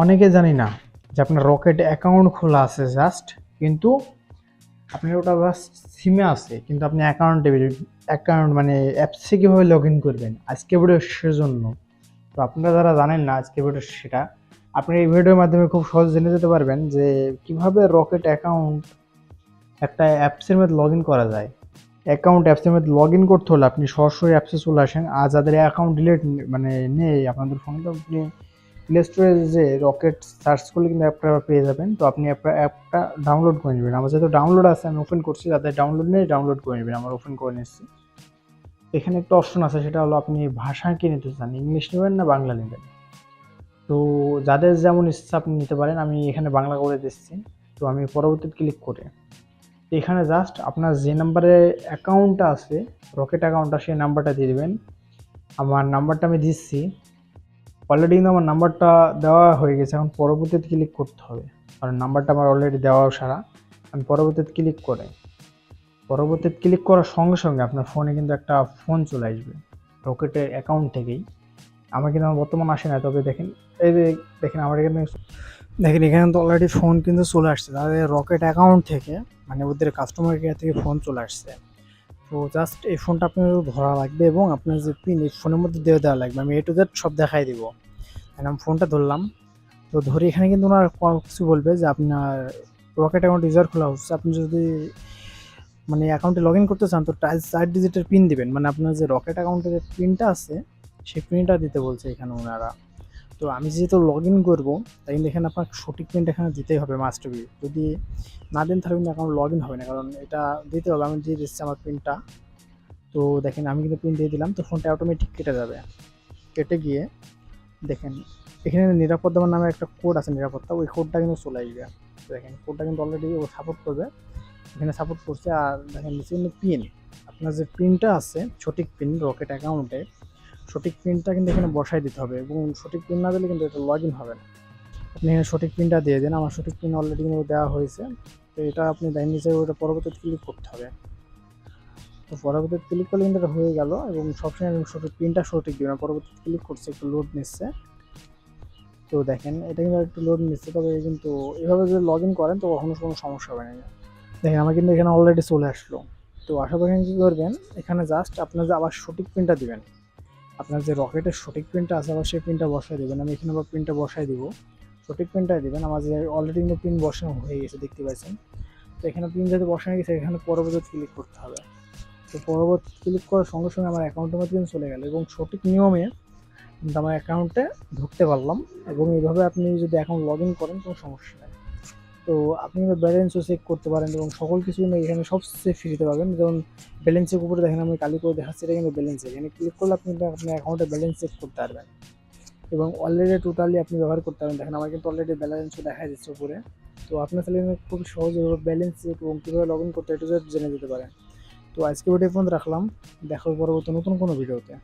অনেকে জানি না যে আপনার রকেট অ্যাকাউন্ট খোলা আছে জাস্ট, কিন্তু আপনার ওটা জাস্ট সিমে আছে, কিন্তু আপনি অ্যাকাউন্ট মানে অ্যাপসে কীভাবে লগ ইন করবেন আজকে ভিডিও সেজন্য। তো আপনারা যারা জানেন না আজকে ভিডিও সেটা, আপনি এই ভিডিওর মাধ্যমে খুব সহজ জেনে যেতে পারবেন যে কিভাবে রকেট অ্যাকাউন্ট একটা অ্যাপসের মধ্যে লগ ইন করা যায়। অ্যাপসের মধ্যে লগ ইন করতে হলে আপনি সরাসরি অ্যাপসে চলে আসেন। আর যাদের অ্যাকাউন্ট ডিলেট মানে নেই আপনাদের ফোনে, তো আপনি প্লে স্টোরে যে রকেট সার্চ করলে কিন্তু অ্যাপটা পেয়ে যাবেন। তো আপনি অ্যাপটা ডাউনলোড করে নেবেন। আমার যেহেতু ডাউনলোড আছে আমি ওপেন করছি, যাদের ডাউনলোড নেই ডাউনলোড করে নেবেন। আমার ওপেন করে নিচ্ছি। এখানে একটা অপশন আছে, সেটা হলো আপনি ভাষা কি নিতে চান, ইংলিশ নেবেন না বাংলা নেবেন। তো যাদের যেমন ইচ্ছা আপনি নিতে পারেন, আমি এখানে বাংলা করে দিচ্ছি। তো আমি পরবর্তীতে ক্লিক করে এখানে জাস্ট আপনার যে নাম্বারে অ্যাকাউন্টটা আছে রকেট অ্যাকাউন্টটা, সেই নাম্বারটা দিয়ে দেবেন। আমার নাম্বারটা আমি দিচ্ছি, অলরেডি কিন্তু আমার নাম্বারটা দেওয়া হয়ে গেছে। এখন পরবর্তীতে ক্লিক করতে হবে, কারণ নাম্বারটা আমার অলরেডি দেওয়া সারা। আমি পরবর্তীতে ক্লিক করার সঙ্গে সঙ্গে আপনার ফোনে কিন্তু একটা ফোন চলে আসবে রকেটের অ্যাকাউন্ট থেকেই। আমার কিন্তু আমার বর্তমান আসে না, তবে দেখেন এই যে দেখেন আমার এখানে তো অলরেডি ফোন কিন্তু চলে আসছে তাদের রকেট অ্যাকাউন্ট থেকে, মানে ওদের কাস্টমার কেয়ার থেকে ফোন চলে আসছে। তো জাস্ট এই ফোনটা আপনার ধরা লাগবে এবং আপনার যে পিন এই ফোনের মধ্যে দিয়ে দেওয়া লাগবে। আমি A to Z সব দেখাই দিব। আমি ফোনটা ধরলাম, তো ধরে এখানে কিন্তু ওনার কিছু বলবে যে আপনার রকেট অ্যাকাউন্ট ইউজার খোলা হচ্ছে। আপনি যদি মানে অ্যাকাউন্টে লগ ইন করতে চান তো 4 ডিজিটের পিন দিবেন, মানে আপনার যে রকেট অ্যাকাউন্টের যে পিনটা আছে সেই পিনটা দিতে বলছে এখানে ওনারা। তো আমি যেহেতু লগ ইন করবো তাই কিন্তু এখানে আপনার সঠিক পিনটা এখানে দিতেই হবে, মাস্ট বি। যদি না দেন তাহলে কিন্তু অ্যাকাউন্ট লগ ইন হবে না, কারণ এটা দিতে হবে। আমি দিয়ে দিচ্ছি আমার পিনটা। তো দেখেন আমি কিন্তু পিন দিয়ে দিলাম, তো ফোনটা অটোমেটিক কেটে যাবে। কেটে গিয়ে দেখেন এখানে নিরাপত্তা নামে একটা কোড আছে, নিরাপত্তা, ওই কোডটা কিন্তু চলে আসবে। দেখেন কোডটা কিন্তু অলরেডি ও সাপোর্ট করবে, এখানে সাপোর্ট করছে। আর দেখেন নিচে কিন্তু পিন, আপনার যে পিনটা আছে সঠিক পিন রকেট অ্যাকাউন্টে, সঠিক পিনটা কিন্তু এখানে বসাই দিতে হবে, এবং সঠিক পিন না দিলে কিন্তু এটা লগ ইন হবে না। আপনি এখানে সঠিক পিনটা দিয়ে দেন। আমার সঠিক পিন অলরেডি কিন্তু দেওয়া হয়েছে। তো এটা আপনি দেন নিচে, ওটা পরবর্তীতে ক্লিক করতে হবে। তো পরবর্তীতে ক্লিক করলে কিন্তু এটা হয়ে গেল, এবং সবসময় সঠিক পিনটা সঠিক দিবেন। পরবর্তীতে ক্লিক করছে, একটু লোড নিচ্ছে। তো দেখেন এটা কিন্তু একটু লোড নিচ্ছে, তবে কিন্তু এভাবে যদি লগ ইন করেন তো কখনো কোনো সমস্যা হবে না। দেখেন আমার কিন্তু এখানে অলরেডি চলে আসলো। তো আশা করি কী করবেন, এখানে জাস্ট আপনার যে আবার সঠিক পিনটা দিবেন, আপনার যে রকেটের সঠিক পিনটা আছে আবার সেই পিনটা বসাই দেবেন। আমি এখানে আবার পিনটা বসাই দিব, সঠিক পিনটাই দিবেন। আমার যে অলরেডি কিন্তু পিন বসানো হয়ে গেছে দেখতে পাচ্ছেন। তো এখানে পিন যাতে বসানো গেছে, এখানে পরবর্তীতে ক্লিক করতে হবে। তো পরবর্তী ক্লিক করার সঙ্গে সঙ্গে আমার অ্যাকাউন্টের মধ্যে কিন্তু চলে গেল, এবং সঠিক নিয়মে কিন্তু আমার অ্যাকাউন্টে ঢুকতে পারলাম। এবং এইভাবে আপনি যদি অ্যাকাউন্ট লগ ইন করেন কোনো সমস্যা নেই। তো আপনি কিন্তু ব্যালেন্সও চেক করতে পারেন, এবং সকল কিছু কিন্তু এখানে সবচেয়ে ফ্রিতে পাবেন। যেমন ব্যালেন্সের উপরে দেখেন আমি কালি করে দেখাচ্ছি, এটা কিন্তু ব্যালেন্স। এখানে ক্লিক করলে আপনি আপনার অ্যাকাউন্টে ব্যালেন্স চেক করতে পারবেন, এবং অলরেডি টোটালি আপনি ব্যবহার করতে পারবেন। দেখেন আমার কিন্তু অলরেডি ব্যালেন্সও দেখা দিচ্ছে উপরে। তো আপনার তাহলে খুব সহজে ব্যালেন্স চেক এবং কীভাবে লগ ইন করতে এটা জেনে যেতে পারেন। তো আজকে ভিডিও পর্যন্ত রাখলাম, দেখা হবে পরবর্তী নতুন কোনো ভিডিওতে।